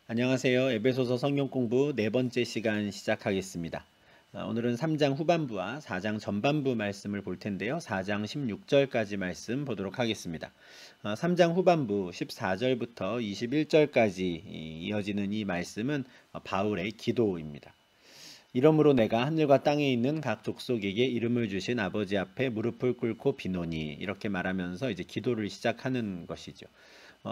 안녕하세요. 에베소서 성경 공부 네 번째 시간 시작하겠습니다. 오늘은 3장 후반부와 4장 전반부 말씀을 볼 텐데요. 4장 16절까지 말씀 보도록 하겠습니다. 3장 후반부 14절부터 21절까지 이어지는 이 말씀은 바울의 기도입니다. 이러므로 내가 하늘과 땅에 있는 각 족속에게 이름을 주신 아버지 앞에 무릎을 꿇고 비노니, 이렇게 말하면서 이제 기도를 시작하는 것이죠.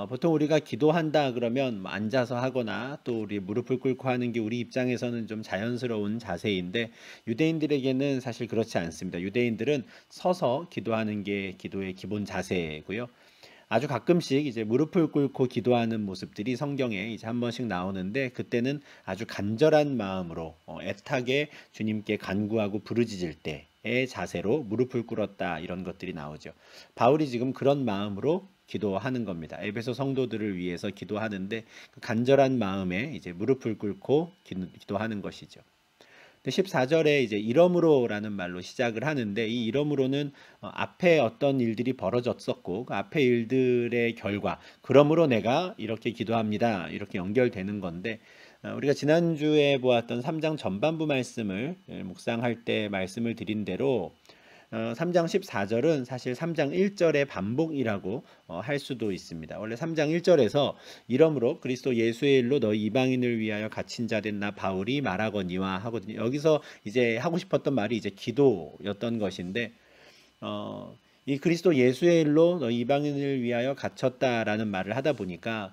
보통 우리가 기도한다 그러면 앉아서 하거나 또 우리 무릎을 꿇고 하는 게 우리 입장에서는 좀 자연스러운 자세인데, 유대인들에게는 사실 그렇지 않습니다. 유대인들은 서서 기도하는 게 기도의 기본 자세고요. 아주 가끔씩 이제 무릎을 꿇고 기도하는 모습들이 성경에 이제 한 번씩 나오는데, 그때는 아주 간절한 마음으로 애타게 주님께 간구하고 부르짖을 때의 자세로 무릎을 꿇었다, 이런 것들이 나오죠. 바울이 지금 그런 마음으로 기도하는 겁니다. 에베소 성도들을 위해서 기도하는데, 그 간절한 마음에 이제 무릎을 꿇고 기도하는 것이죠. 14절에 이제 이러므로라는 말로 시작을 하는데, 이 이러므로는 앞에 어떤 일들이 벌어졌었고 그 앞에 일들의 결과, 그러므로 내가 이렇게 기도합니다, 이렇게 연결되는 건데, 우리가 지난주에 보았던 3장 전반부 말씀을 묵상할 때 말씀을 드린 대로 3장 14절은 사실 3장 1절의 반복이라고 할 수도 있습니다. 원래 3장 1절에서 이러므로 그리스도 예수의 일로 너희 이방인을 위하여 갇힌 자 된 나 바울이 말하거니와 하거든요. 여기서 이제 하고 싶었던 말이 이제 기도였던 것인데, 이 그리스도 예수의 일로 너희 이방인을 위하여 갇혔다라는 말을 하다 보니까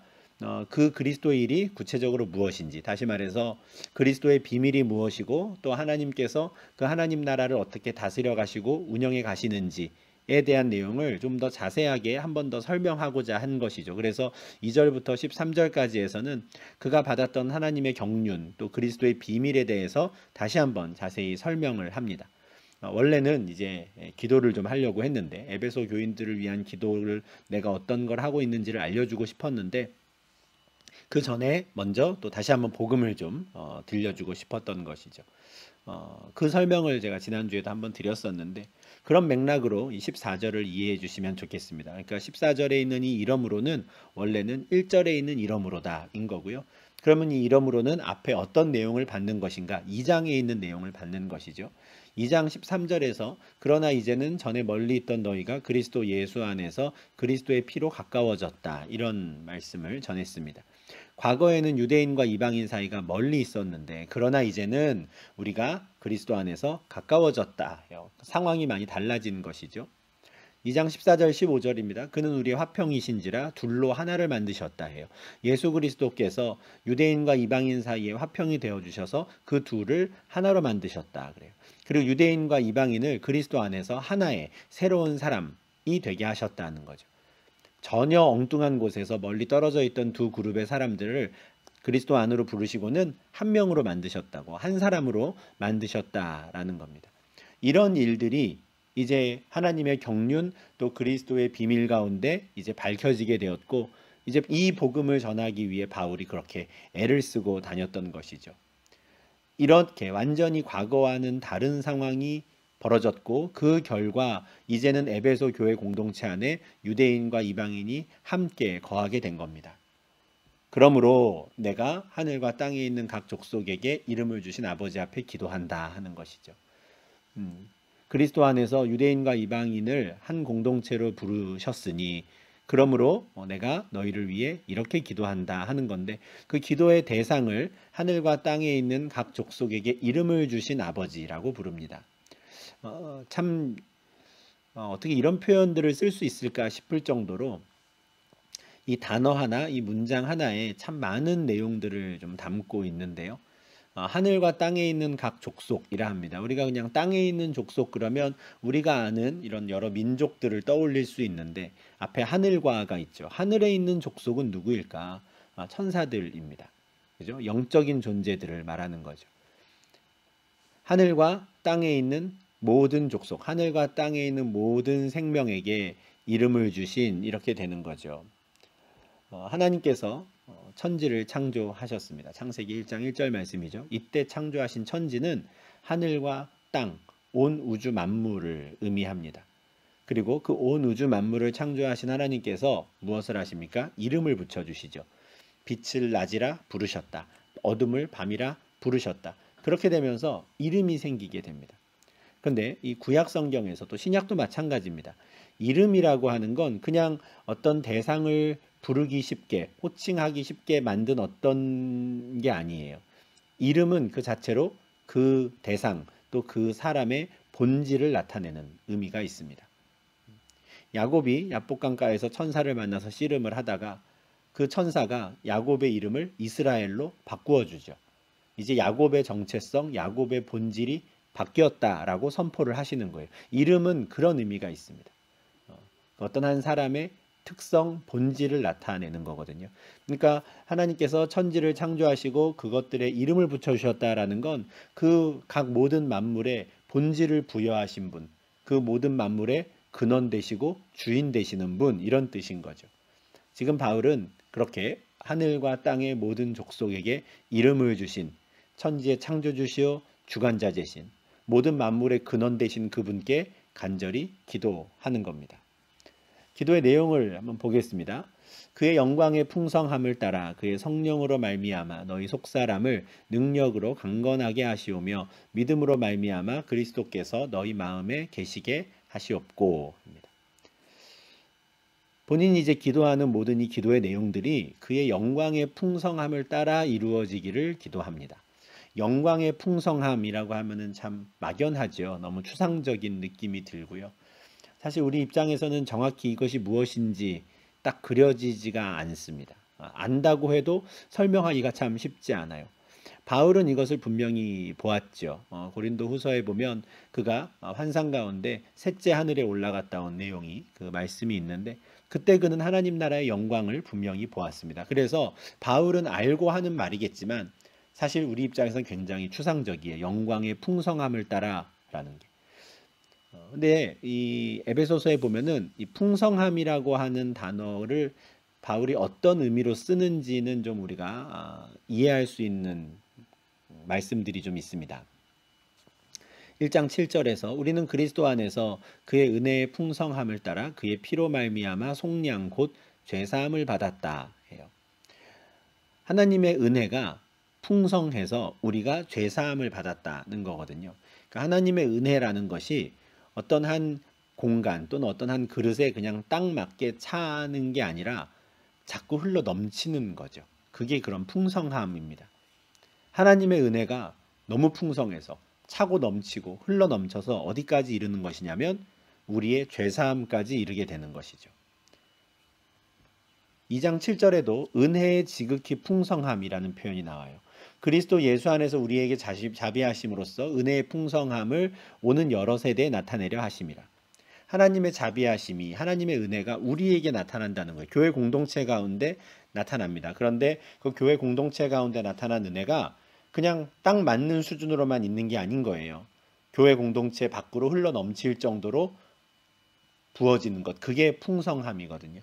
그 그리스도의 일이 구체적으로 무엇인지, 다시 말해서 그리스도의 비밀이 무엇이고 또 하나님께서 그 하나님 나라를 어떻게 다스려 가시고 운영해 가시는지에 대한 내용을 좀 더 자세하게 한 번 더 설명하고자 한 것이죠. 그래서 2절부터 13절까지에서는 그가 받았던 하나님의 경륜 또 그리스도의 비밀에 대해서 다시 한번 자세히 설명을 합니다. 원래는 이제 기도를 좀 하려고 했는데, 에베소 교인들을 위한 기도를 내가 어떤 걸 하고 있는지를 알려주고 싶었는데, 그 전에 먼저 또 다시 한번 복음을 좀 들려주고 싶었던 것이죠. 그 설명을 제가 지난주에도 한번 드렸었는데, 그런 맥락으로 이 14절을 이해해 주시면 좋겠습니다. 그러니까 14절에 있는 이 이러므로는 원래는 1절에 있는 이러므로다인 거고요. 그러면 이 이러므로는 앞에 어떤 내용을 받는 것인가? 2장에 있는 내용을 받는 것이죠. 2장 13절에서 그러나 이제는 전에 멀리 있던 너희가 그리스도 예수 안에서 그리스도의 피로 가까워졌다, 이런 말씀을 전했습니다. 과거에는 유대인과 이방인 사이가 멀리 있었는데, 그러나 이제는 우리가 그리스도 안에서 가까워졌다. 상황이 많이 달라진 것이죠. 2장 14절 15절입니다. 그는 우리의 화평이신지라 둘로 하나를 만드셨다 해요. 예수 그리스도께서 유대인과 이방인 사이에 화평이 되어 주셔서 그 둘을 하나로 만드셨다 그래요. 그리고 유대인과 이방인을 그리스도 안에서 하나의 새로운 사람이 되게 하셨다는 거죠. 전혀 엉뚱한 곳에서 멀리 떨어져 있던 두 그룹의 사람들을 그리스도 안으로 부르시고는 한 명으로 만드셨다고, 한 사람으로 만드셨다라는 겁니다. 이런 일들이 이제 하나님의 경륜 또 그리스도의 비밀 가운데 이제 밝혀지게 되었고, 이제 이 복음을 전하기 위해 바울이 그렇게 애를 쓰고 다녔던 것이죠. 이렇게 완전히 과거와는 다른 상황이 벌어졌고, 그 결과 이제는 에베소 교회 공동체 안에 유대인과 이방인이 함께 거하게 된 겁니다. 그러므로 내가 하늘과 땅에 있는 각 족속에게 이름을 주신 아버지 앞에 기도한다 하는 것이죠. 그리스도 안에서 유대인과 이방인을 한 공동체로 부르셨으니, 그러므로 내가 너희를 위해 이렇게 기도한다 하는 건데, 그 기도의 대상을 하늘과 땅에 있는 각 족속에게 이름을 주신 아버지라고 부릅니다. 참 어떻게 이런 표현들을 쓸 수 있을까 싶을 정도로 이 단어 하나, 이 문장 하나에 참 많은 내용들을 좀 담고 있는데요. 하늘과 땅에 있는 각 족속이라 합니다. 우리가 그냥 땅에 있는 족속 그러면 우리가 아는 이런 여러 민족들을 떠올릴 수 있는데, 앞에 하늘과가 있죠. 하늘에 있는 족속은 누구일까? 천사들입니다. 그죠? 영적인 존재들을 말하는 거죠. 하늘과 땅에 있는 모든 족속, 하늘과 땅에 있는 모든 생명에게 이름을 주신, 이렇게 되는 거죠. 하나님께서 천지를 창조하셨습니다. 창세기 1장 1절 말씀이죠. 이때 창조하신 천지는 하늘과 땅, 온 우주 만물을 의미합니다. 그리고 그 온 우주 만물을 창조하신 하나님께서 무엇을 하십니까? 이름을 붙여주시죠. 빛을 낮이라 부르셨다. 어둠을 밤이라 부르셨다. 그렇게 되면서 이름이 생기게 됩니다. 그런데 이 구약 성경에서 또 신약도 마찬가지입니다. 이름이라고 하는 건 그냥 어떤 대상을 부르기 쉽게, 호칭하기 쉽게 만든 어떤 게 아니에요. 이름은 그 자체로 그 대상 또 그 사람의 본질을 나타내는 의미가 있습니다. 야곱이 야복강가에서 천사를 만나서 씨름을 하다가 그 천사가 야곱의 이름을 이스라엘로 바꾸어 주죠. 이제 야곱의 정체성, 야곱의 본질이 바뀌었다라고 선포를 하시는 거예요. 이름은 그런 의미가 있습니다. 어떤 한 사람의 특성, 본질을 나타내는 거거든요. 그러니까 하나님께서 천지를 창조하시고 그것들의 이름을 붙여주셨다라는 건 그 각 모든 만물의 본질을 부여하신 분, 그 모든 만물의 근원 되시고 주인 되시는 분, 이런 뜻인 거죠. 지금 바울은 그렇게 하늘과 땅의 모든 족속에게 이름을 주신 천지의 창조주시오 주관자재신 모든 만물의 근원 되신 그분께 간절히 기도하는 겁니다. 기도의 내용을 한번 보겠습니다. 그의 영광의 풍성함을 따라 그의 성령으로 말미암아 너희 속사람을 능력으로 강건하게 하시오며 믿음으로 말미암아 그리스도께서 너희 마음에 계시게 하시옵고 합니다. 본인이 이제 기도하는 모든 이 기도의 내용들이 그의 영광의 풍성함을 따라 이루어지기를 기도합니다. 영광의 풍성함이라고 하면은 참 막연하죠. 너무 추상적인 느낌이 들고요. 사실 우리 입장에서는 정확히 이것이 무엇인지 딱 그려지지가 않습니다. 안다고 해도 설명하기가 참 쉽지 않아요. 바울은 이것을 분명히 보았죠. 고린도 후서에 보면 그가 환상 가운데 셋째 하늘에 올라갔다 온 내용이 그 말씀이 있는데 그때 그는 하나님 나라의 영광을 분명히 보았습니다. 그래서 바울은 알고 하는 말이겠지만 사실 우리 입장에서는 굉장히 추상적이에요. 영광의 풍성함을 따라라는 게. 근데 이 에베소서에 보면은 이 풍성함이라고 하는 단어를 바울이 어떤 의미로 쓰는지는 좀 우리가 이해할 수 있는 말씀들이 좀 있습니다. 1장 7절에서 우리는 그리스도 안에서 그의 은혜의 풍성함을 따라 그의 피로 말미암아 속량 곧 죄사함을 받았다 해요. 하나님의 은혜가 풍성해서 우리가 죄사함을 받았다는 거거든요. 그러니까 하나님의 은혜라는 것이 어떤 한 공간 또는 어떤 한 그릇에 그냥 딱 맞게 차는 게 아니라 자꾸 흘러 넘치는 거죠. 그게 그런 풍성함입니다. 하나님의 은혜가 너무 풍성해서 차고 넘치고 흘러 넘쳐서 어디까지 이르는 것이냐면 우리의 죄사함까지 이르게 되는 것이죠. 2장 7절에도 은혜의 지극히 풍성함이라는 표현이 나와요. 그리스도 예수 안에서 우리에게 자비하심으로써 은혜의 풍성함을 오는 여러 세대에 나타내려 하심이라. 하나님의 자비하심이 하나님의 은혜가 우리에게 나타난다는 거예요. 교회 공동체 가운데 나타납니다. 그런데 그 교회 공동체 가운데 나타난 은혜가 그냥 딱 맞는 수준으로만 있는 게 아닌 거예요. 교회 공동체 밖으로 흘러 넘칠 정도로 부어지는 것, 그게 풍성함이거든요.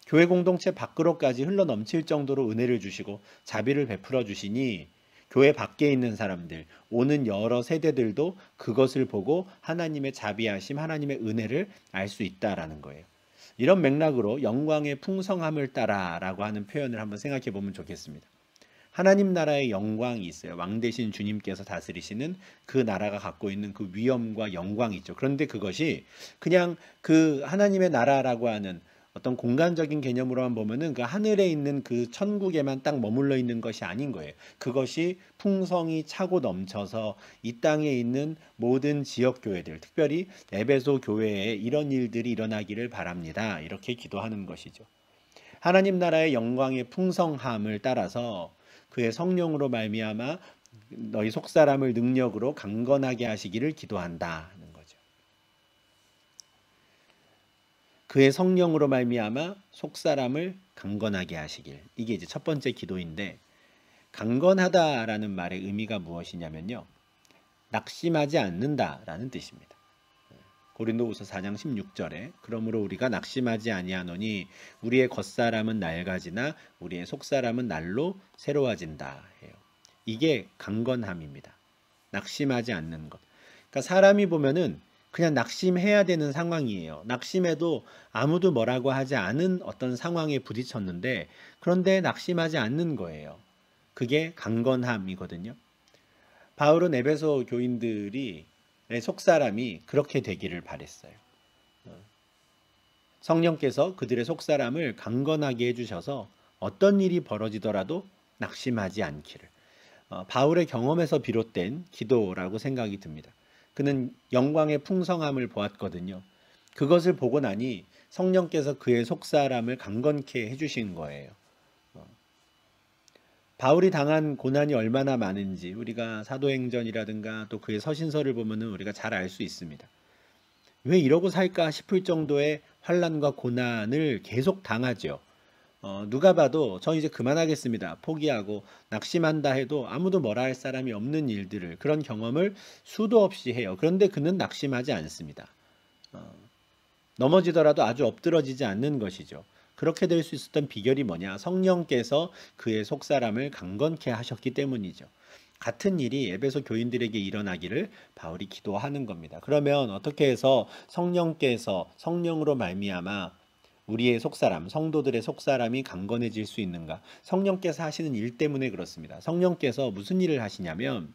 교회 공동체 밖으로까지 흘러 넘칠 정도로 은혜를 주시고 자비를 베풀어 주시니 교회 밖에 있는 사람들, 오는 여러 세대들도 그것을 보고 하나님의 자비하심, 하나님의 은혜를 알 수 있다라는 거예요. 이런 맥락으로 영광의 풍성함을 따라라고 하는 표현을 한번 생각해 보면 좋겠습니다. 하나님 나라의 영광이 있어요. 왕 대신 주님께서 다스리시는 그 나라가 갖고 있는 그 위엄과 영광이 있죠. 그런데 그것이 그냥 그 하나님의 나라라고 하는 어떤 공간적인 개념으로만 보면은 그 하늘에 있는 그 천국에만 딱 머물러 있는 것이 아닌 거예요. 그것이 풍성이 차고 넘쳐서 이 땅에 있는 모든 지역 교회들, 특별히 에베소 교회에 이런 일들이 일어나기를 바랍니다. 이렇게 기도하는 것이죠. 하나님 나라의 영광의 풍성함을 따라서 그의 성령으로 말미암아 너희 속사람을 능력으로 강건하게 하시기를 기도한다는 거죠. 그의 성령으로 말미암아 속사람을 강건하게 하시길. 이게 이제 첫 번째 기도인데 강건하다라는 말의 의미가 무엇이냐면요. 낙심하지 않는다라는 뜻입니다. 고린도후서 4장 16절에 그러므로 우리가 낙심하지 아니하노니 우리의 겉사람은 낡아지나 우리의 속사람은 날로 새로워진다 해요. 이게 강건함입니다. 낙심하지 않는 것. 그러니까 사람이 보면은 그냥 낙심해야 되는 상황이에요. 낙심해도 아무도 뭐라고 하지 않은 어떤 상황에 부딪혔는데 그런데 낙심하지 않는 거예요. 그게 강건함이거든요. 바울은 에베소 교인들이 속사람이 그렇게 되기를 바랬어요. 성령께서 그들의 속사람을 강건하게 해주셔서 어떤 일이 벌어지더라도 낙심하지 않기를. 바울의 경험에서 비롯된 기도라고 생각이 듭니다. 그는 영광의 풍성함을 보았거든요. 그것을 보고 나니 성령께서 그의 속사람을 강건케 해주신 거예요. 바울이 당한 고난이 얼마나 많은지 우리가 사도행전이라든가 또 그의 서신서를 보면은 우리가 잘 알 수 있습니다. 왜 이러고 살까 싶을 정도의 환난과 고난을 계속 당하죠. 누가 봐도 저 이제 그만하겠습니다. 포기하고 낙심한다 해도 아무도 뭐라 할 사람이 없는 일들을 그런 경험을 수도 없이 해요. 그런데 그는 낙심하지 않습니다. 어, 넘어지더라도 아주 엎드러지지 않는 것이죠. 그렇게 될 수 있었던 비결이 뭐냐? 성령께서 그의 속사람을 강건케 하셨기 때문이죠. 같은 일이 에베소 교인들에게 일어나기를 바울이 기도하는 겁니다. 그러면 어떻게 해서 성령께서 성령으로 말미암아 우리의 속사람, 성도들의 속사람이 강건해질 수 있는가? 성령께서 하시는 일 때문에 그렇습니다. 성령께서 무슨 일을 하시냐면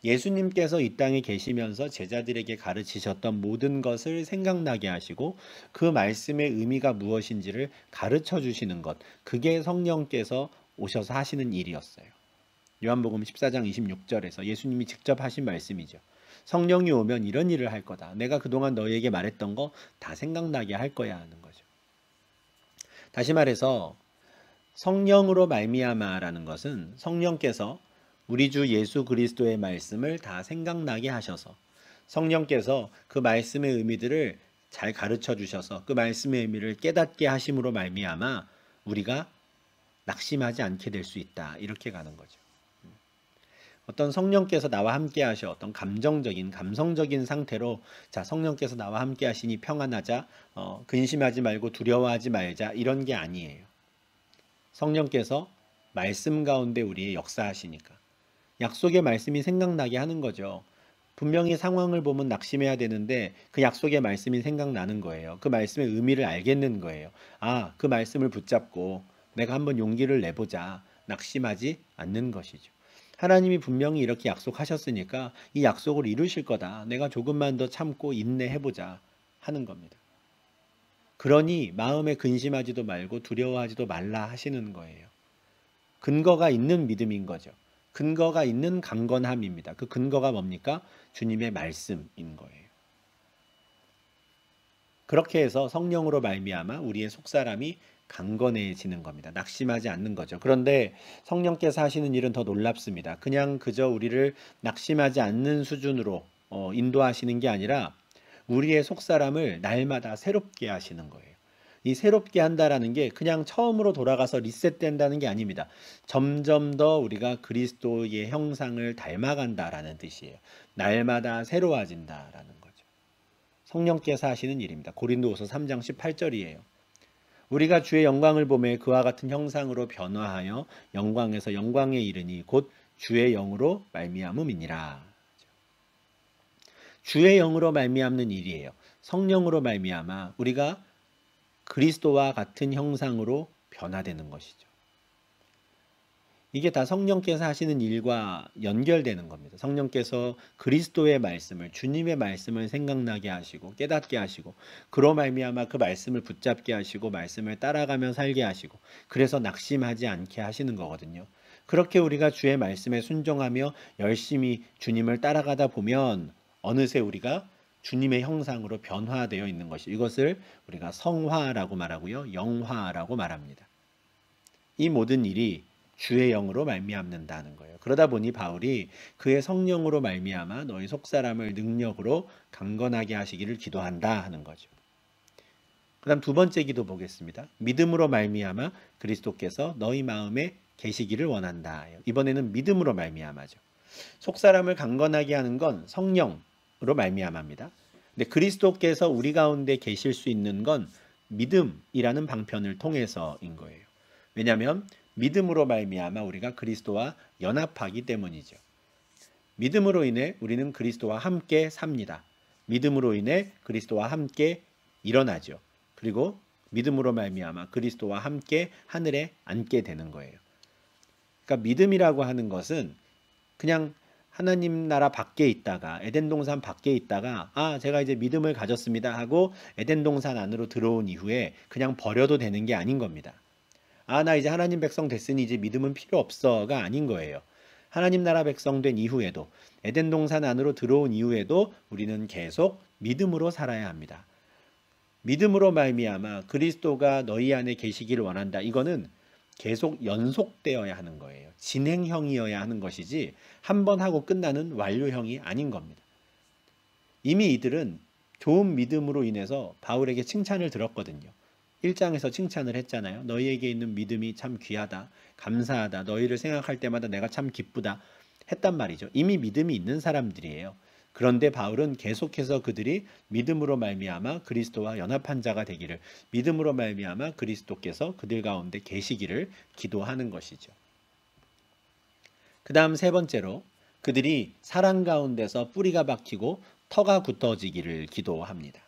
예수님께서 이 땅에 계시면서 제자들에게 가르치셨던 모든 것을 생각나게 하시고 그 말씀의 의미가 무엇인지를 가르쳐 주시는 것. 그게 성령께서 오셔서 하시는 일이었어요. 요한복음 14장 26절에서 예수님이 직접 하신 말씀이죠. 성령이 오면 이런 일을 할 거다. 내가 그동안 너희에게 말했던 거 다 생각나게 할 거야 하는 거죠. 다시 말해서 성령으로 말미암아라는 것은 성령께서 우리 주 예수 그리스도의 말씀을 다 생각나게 하셔서 성령께서 그 말씀의 의미들을 잘 가르쳐 주셔서 그 말씀의 의미를 깨닫게 하심으로 말미암아 우리가 낙심하지 않게 될 수 있다. 이렇게 가는 거죠. 어떤 성령께서 나와 함께 하셔 어떤 감성적인 상태로 자 성령께서 나와 함께 하시니 평안하자 근심하지 말고 두려워하지 말자 이런 게 아니에요. 성령께서 말씀 가운데 우리의 역사하시니까 약속의 말씀이 생각나게 하는 거죠. 분명히 상황을 보면 낙심해야 되는데 그 약속의 말씀이 생각나는 거예요. 그 말씀의 의미를 알겠는 거예요. 아, 그 말씀을 붙잡고 내가 한번 용기를 내보자. 낙심하지 않는 것이죠. 하나님이 분명히 이렇게 약속하셨으니까 이 약속을 이루실 거다. 내가 조금만 더 참고 인내해보자 하는 겁니다. 그러니 마음에 근심하지도 말고 두려워하지도 말라 하시는 거예요. 근거가 있는 믿음인 거죠. 근거가 있는 강건함입니다. 그 근거가 뭡니까? 주님의 말씀인 거예요. 그렇게 해서 성령으로 말미암아 우리의 속사람이 강건해지는 겁니다. 낙심하지 않는 거죠. 그런데 성령께서 하시는 일은 더 놀랍습니다. 그냥 그저 우리를 낙심하지 않는 수준으로 인도하시는 게 아니라 우리의 속사람을 날마다 새롭게 하시는 거예요. 이 새롭게 한다라는 게 그냥 처음으로 돌아가서 리셋된다는 게 아닙니다. 점점 더 우리가 그리스도의 형상을 닮아간다라는 뜻이에요. 날마다 새로워진다라는 거죠. 성령께서 하시는 일입니다. 고린도후서 3장 18절이에요. 우리가 주의 영광을 보매 그와 같은 형상으로 변화하여 영광에서 영광에 이르니 곧 주의 영으로 말미암음이니라. 주의 영으로 말미암는 일이에요. 성령으로 말미암아 우리가 그리스도와 같은 형상으로 변화되는 것이죠. 이게 다 성령께서 하시는 일과 연결되는 겁니다. 성령께서 그리스도의 말씀을 주님의 말씀을 생각나게 하시고 깨닫게 하시고 그로 말미암아 그 말씀을 붙잡게 하시고 말씀을 따라가며 살게 하시고 그래서 낙심하지 않게 하시는 거거든요. 그렇게 우리가 주의 말씀에 순종하며 열심히 주님을 따라가다 보면 어느새 우리가 주님의 형상으로 변화되어 있는 것이 이것을 우리가 성화라고 말하고요. 영화라고 말합니다. 이 모든 일이 주의 영으로 말미암는다는 거예요. 그러다 보니 바울이 그의 성령으로 말미암아 너희 속사람을 능력으로 강건하게 하시기를 기도한다 하는 거죠. 그다음 두 번째 기도 보겠습니다. 믿음으로 말미암아 그리스도께서 너희 마음에 계시기를 원한다. 이번에는 믿음으로 말미암아죠. 속사람을 강건하게 하는 건 성령으로 말미암아입니다. 근데 그리스도께서 우리 가운데 계실 수 있는 건 믿음이라는 방편을 통해서인 거예요. 왜냐하면 믿음으로 말미암아 우리가 그리스도와 연합하기 때문이죠. 믿음으로 인해 우리는 그리스도와 함께 삽니다. 믿음으로 인해 그리스도와 함께 일어나죠. 그리고 믿음으로 말미암아 그리스도와 함께 하늘에 앉게 되는 거예요. 그러니까 믿음이라고 하는 것은 그냥 하나님 나라 밖에 있다가 에덴 동산 밖에 있다가 제가 이제 믿음을 가졌습니다 하고 에덴 동산 안으로 들어온 이후에 그냥 버려도 되는 게 아닌 겁니다. 나 이제 하나님 백성 됐으니 이제 믿음은 필요 없어가 아닌 거예요. 하나님 나라 백성 된 이후에도 에덴 동산 안으로 들어온 이후에도 우리는 계속 믿음으로 살아야 합니다. 믿음으로 말미암아 그리스도가 너희 안에 계시기를 원한다. 이거는 계속 연속되어야 하는 거예요. 진행형이어야 하는 것이지 한 번 하고 끝나는 완료형이 아닌 겁니다. 이미 이들은 좋은 믿음으로 인해서 바울에게 칭찬을 들었거든요. 1장에서 칭찬을 했잖아요. 너희에게 있는 믿음이 참 귀하다. 감사하다. 너희를 생각할 때마다 내가 참 기쁘다. 했단 말이죠. 이미 믿음이 있는 사람들이에요. 그런데 바울은 계속해서 그들이 믿음으로 말미암아 그리스도와 연합한 자가 되기를, 믿음으로 말미암아 그리스도께서 그들 가운데 계시기를 기도하는 것이죠. 그 다음 세 번째로 그들이 사랑 가운데서 뿌리가 박히고 터가 굳어지기를 기도합니다.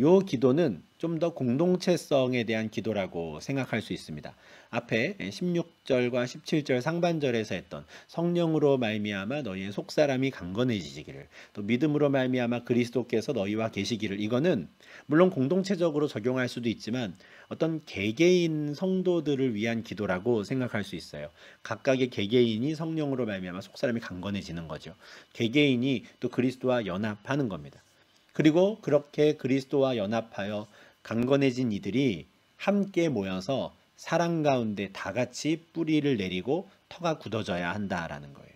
요 기도는 좀 더 공동체성에 대한 기도라고 생각할 수 있습니다. 앞에 16절과 17절 상반절에서 했던 성령으로 말미암아 너희의 속사람이 강건해지기를, 또 믿음으로 말미암아 그리스도께서 너희와 계시기를, 이거는 물론 공동체적으로 적용할 수도 있지만 어떤 개개인 성도들을 위한 기도라고 생각할 수 있어요. 각각의 개개인이 성령으로 말미암아 속사람이 강건해지는 거죠. 개개인이 또 그리스도와 연합하는 겁니다. 그리고 그렇게 그리스도와 연합하여 강건해진 이들이 함께 모여서 사랑 가운데 다 같이 뿌리를 내리고 터가 굳어져야 한다라는 거예요.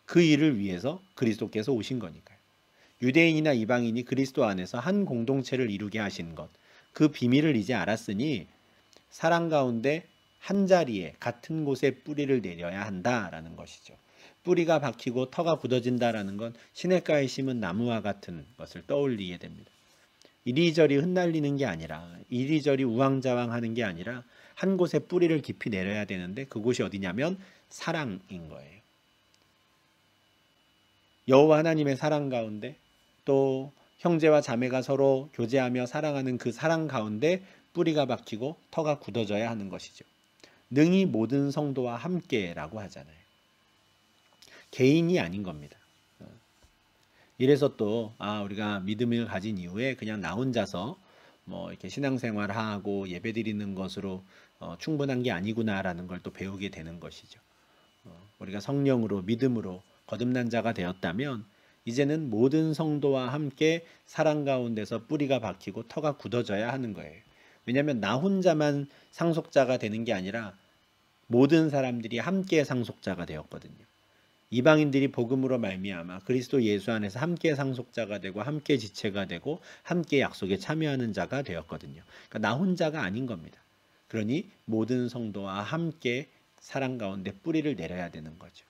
그 일을 위해서 그리스도께서 오신 거니까요. 유대인이나 이방인이 그리스도 안에서 한 공동체를 이루게 하신 것, 그 비밀을 이제 알았으니 사랑 가운데 한 자리에 같은 곳에 뿌리를 내려야 한다라는 것이죠. 뿌리가 박히고 터가 굳어진다라는 건 시냇가에 심은 나무와 같은 것을 떠올리게 됩니다. 이리저리 흩날리는 게 아니라, 이리저리 우왕좌왕하는 게 아니라 한 곳에 뿌리를 깊이 내려야 되는데 그곳이 어디냐면 사랑인 거예요. 여호와 하나님의 사랑 가운데, 또 형제와 자매가 서로 교제하며 사랑하는 그 사랑 가운데 뿌리가 박히고 터가 굳어져야 하는 것이죠. 능히 모든 성도와 함께라고 하잖아요. 개인이 아닌 겁니다. 이래서 또 우리가 믿음을 가진 이후에 그냥 나 혼자서 이렇게 신앙생활하고 예배드리는 것으로 충분한 게 아니구나라는 걸 또 배우게 되는 것이죠. 우리가 성령으로 믿음으로 거듭난 자가 되었다면 이제는 모든 성도와 함께 사랑 가운데서 뿌리가 박히고 터가 굳어져야 하는 거예요. 왜냐하면 나 혼자만 상속자가 되는 게 아니라 모든 사람들이 함께 상속자가 되었거든요. 이방인들이 복음으로 말미암아 그리스도 예수 안에서 함께 상속자가 되고 함께 지체가 되고 함께 약속에 참여하는 자가 되었거든요. 그러니까 나 혼자가 아닌 겁니다. 그러니 모든 성도와 함께 사랑 가운데 뿌리를 내려야 되는 거죠.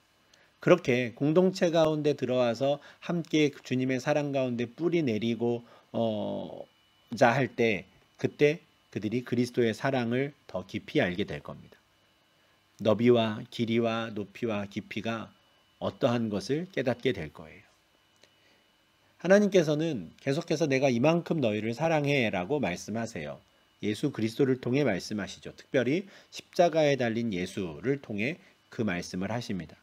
그렇게 공동체 가운데 들어와서 함께 주님의 사랑 가운데 뿌리 내리고 자 할 때, 그때 그들이 그리스도의 사랑을 더 깊이 알게 될 겁니다. 너비와 길이와 높이와 깊이가 어떠한 것을 깨닫게 될 거예요. 하나님께서는 계속해서 내가 이만큼 너희를 사랑해 라고 말씀하세요. 예수 그리스도를 통해 말씀하시죠. 특별히 십자가에 달린 예수를 통해 그 말씀을 하십니다.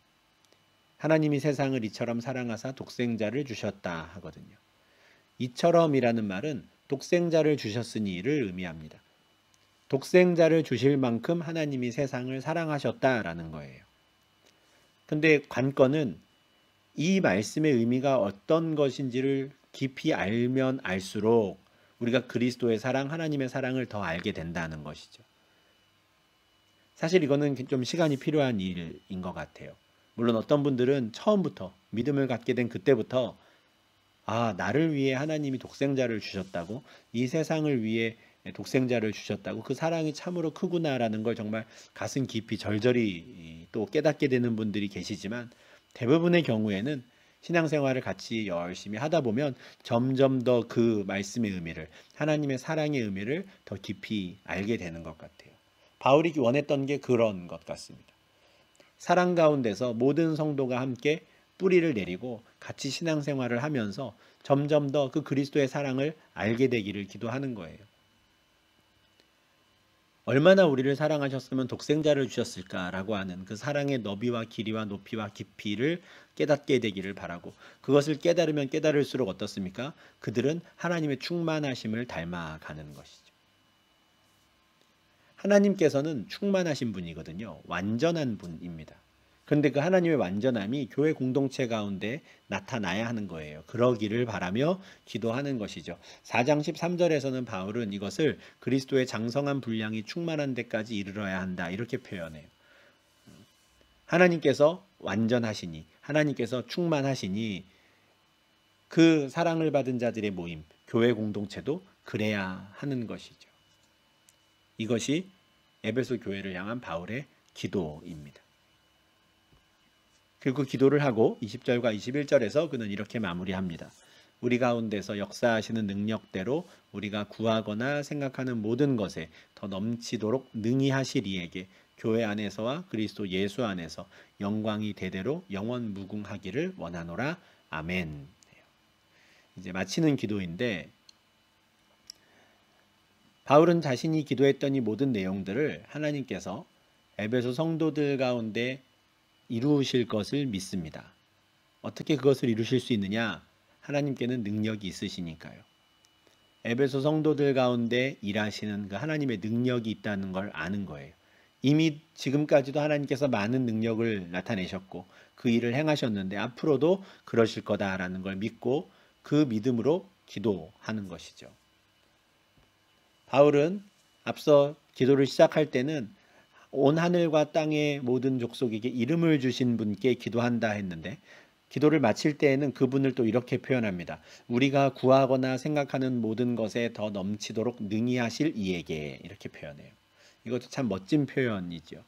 하나님이 세상을 이처럼 사랑하사 독생자를 주셨다 하거든요. 이처럼이라는 말은 독생자를 주셨으니를 의미합니다. 독생자를 주실 만큼 하나님이 세상을 사랑하셨다라는 거예요. 근데 관건은 이 말씀의 의미가 어떤 것인지를 깊이 알면 알수록 우리가 그리스도의 사랑, 하나님의 사랑을 더 알게 된다는 것이죠. 사실 이거는 좀 시간이 필요한 일인 것 같아요. 물론 어떤 분들은 처음부터 믿음을 갖게 된 그때부터 나를 위해 하나님이 독생자를 주셨다고, 이 세상을 위해 독생자를 주셨다고, 그 사랑이 참으로 크구나라는 걸 정말 가슴 깊이 절절히 또 깨닫게 되는 분들이 계시지만, 대부분의 경우에는 신앙생활을 같이 열심히 하다 보면 점점 더 그 말씀의 의미를, 하나님의 사랑의 의미를 더 깊이 알게 되는 것 같아요. 바울이 원했던 게 그런 것 같습니다. 사랑 가운데서 모든 성도가 함께 뿌리를 내리고 같이 신앙생활을 하면서 점점 더 그 그리스도의 사랑을 알게 되기를 기도하는 거예요. 얼마나 우리를 사랑하셨으면 독생자를 주셨을까라고 하는 그 사랑의 너비와 길이와 높이와 깊이를 깨닫게 되기를 바라고, 그것을 깨달으면 깨달을수록 어떻습니까? 그들은 하나님의 충만하심을 닮아가는 것이죠. 하나님께서는 충만하신 분이거든요. 완전한 분입니다. 그런데 그 하나님의 완전함이 교회 공동체 가운데 나타나야 하는 거예요. 그러기를 바라며 기도하는 것이죠. 4장 13절에서는 바울은 이것을 그리스도의 장성한 분량이 충만한 데까지 이르러야 한다, 이렇게 표현해요. 하나님께서 완전하시니, 하나님께서 충만하시니 그 사랑을 받은 자들의 모임, 교회 공동체도 그래야 하는 것이죠. 이것이 에베소 교회를 향한 바울의 기도입니다. 그리고 기도를 하고 20절과 21절에서 그는 이렇게 마무리합니다. 우리 가운데서 역사하시는 능력대로 우리가 구하거나 생각하는 모든 것에 더 넘치도록 능히 하실 이에게 교회 안에서와 그리스도 예수 안에서 영광이 대대로 영원 무궁하기를 원하노라. 아멘. 이제 마치는 기도인데, 바울은 자신이 기도했던 이 모든 내용들을 하나님께서 에베소 성도들 가운데 이루실 것을 믿습니다. 어떻게 그것을 이루실 수 있느냐? 하나님께는 능력이 있으시니까요. 에베소 성도들 가운데 일하시는 그 하나님의 능력이 있다는 걸 아는 거예요. 이미 지금까지도 하나님께서 많은 능력을 나타내셨고 그 일을 행하셨는데 앞으로도 그러실 거다라는 걸 믿고 그 믿음으로 기도하는 것이죠. 바울은 앞서 기도를 시작할 때는 온 하늘과 땅의 모든 족속에게 이름을 주신 분께 기도한다 했는데, 기도를 마칠 때에는 그분을 또 이렇게 표현합니다. 우리가 구하거나 생각하는 모든 것에 더 넘치도록 능히 하실 이에게, 이렇게 표현해요. 이것도 참 멋진 표현이죠.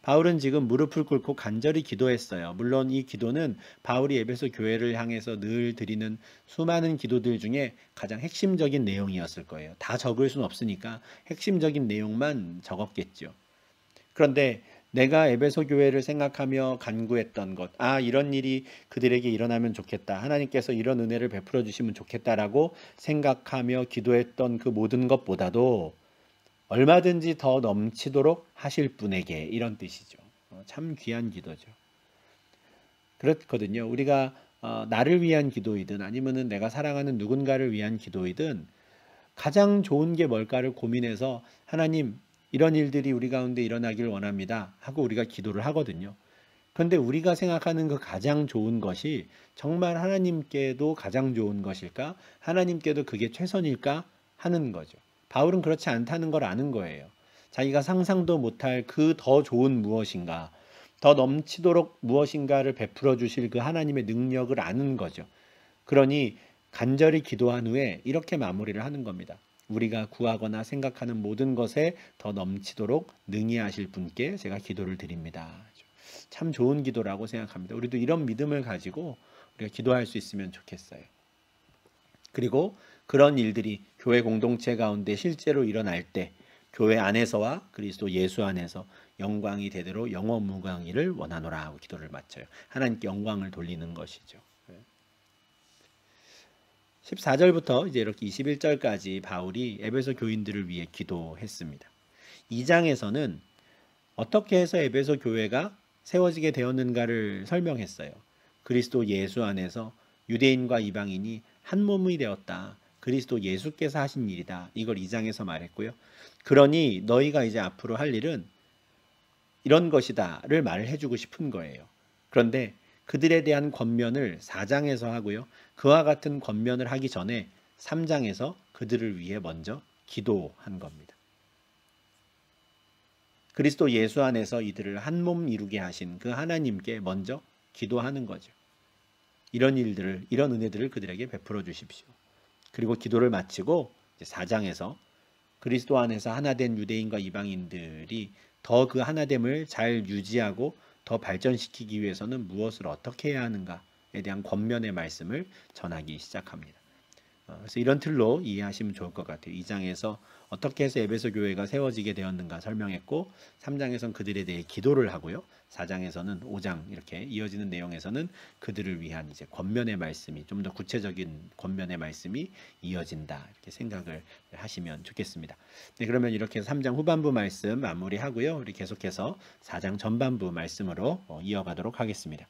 바울은 지금 무릎을 꿇고 간절히 기도했어요. 물론 이 기도는 바울이 에베소 교회를 향해서 늘 드리는 수많은 기도들 중에 가장 핵심적인 내용이었을 거예요. 다 적을 수는 없으니까 핵심적인 내용만 적었겠죠. 그런데 내가 에베소 교회를 생각하며 간구했던 것, 이런 일이 그들에게 일어나면 좋겠다, 하나님께서 이런 은혜를 베풀어 주시면 좋겠다라고 생각하며 기도했던 그 모든 것보다도 얼마든지 더 넘치도록 하실 분에게, 이런 뜻이죠. 참 귀한 기도죠. 그렇거든요. 우리가 나를 위한 기도이든 아니면은 내가 사랑하는 누군가를 위한 기도이든 가장 좋은 게 뭘까를 고민해서 하나님, 이런 일들이 우리 가운데 일어나길 원합니다 하고 우리가 기도를 하거든요. 그런데 우리가 생각하는 그 가장 좋은 것이 정말 하나님께도 가장 좋은 것일까? 하나님께도 그게 최선일까? 하는 거죠. 바울은 그렇지 않다는 걸 아는 거예요. 자기가 상상도 못할 그 더 좋은 무엇인가, 더 넘치도록 무엇인가를 베풀어 주실 그 하나님의 능력을 아는 거죠. 그러니 간절히 기도한 후에 이렇게 마무리를 하는 겁니다. 우리가 구하거나 생각하는 모든 것에 더 넘치도록 능히 하실 분께 제가 기도를 드립니다. 참 좋은 기도라고 생각합니다. 우리도 이런 믿음을 가지고 우리가 기도할 수 있으면 좋겠어요. 그리고 그런 일들이 교회 공동체 가운데 실제로 일어날 때 교회 안에서와 그리스도 예수 안에서 영광이 대대로 영원 무궁하기를 원하노라 하고 기도를 마쳐요. 하나님께 영광을 돌리는 것이죠. 14절부터 이제 이렇게 21절까지 바울이 에베소 교인들을 위해 기도했습니다. 2장에서는 어떻게 해서 에베소 교회가 세워지게 되었는가를 설명했어요. 그리스도 예수 안에서 유대인과 이방인이 한 몸이 되었다. 그리스도 예수께서 하신 일이다. 이걸 2장에서 말했고요. 그러니 너희가 이제 앞으로 할 일은 이런 것이다를 말을 해주고 싶은 거예요. 그런데 그들에 대한 권면을 4장에서 하고요. 그와 같은 권면을 하기 전에 3장에서 그들을 위해 먼저 기도한 겁니다. 그리스도 예수 안에서 이들을 한 몸 이루게 하신 그 하나님께 먼저 기도하는 거죠. 이런 일들을, 이런 은혜들을 그들에게 베풀어 주십시오. 그리고 기도를 마치고 4장에서 그리스도 안에서 하나된 유대인과 이방인들이 더 그 하나됨을 잘 유지하고 더 발전시키기 위해서는 무엇을 어떻게 해야 하는가에 대한 권면의 말씀을 전하기 시작합니다. 그래서 이런 틀로 이해하시면 좋을 것 같아요. 2장에서 어떻게 해서 에베소 교회가 세워지게 되었는가 설명했고 3장에서는 그들에 대해 기도를 하고요. 4장에서는 5장 이렇게 이어지는 내용에서는 그들을 위한 이제 권면의 말씀이 좀 더 구체적인 권면의 말씀이 이어진다. 이렇게 생각을 하시면 좋겠습니다. 네, 그러면 이렇게 3장 후반부 말씀 마무리하고요. 우리 계속해서 4장 전반부 말씀으로 이어가도록 하겠습니다.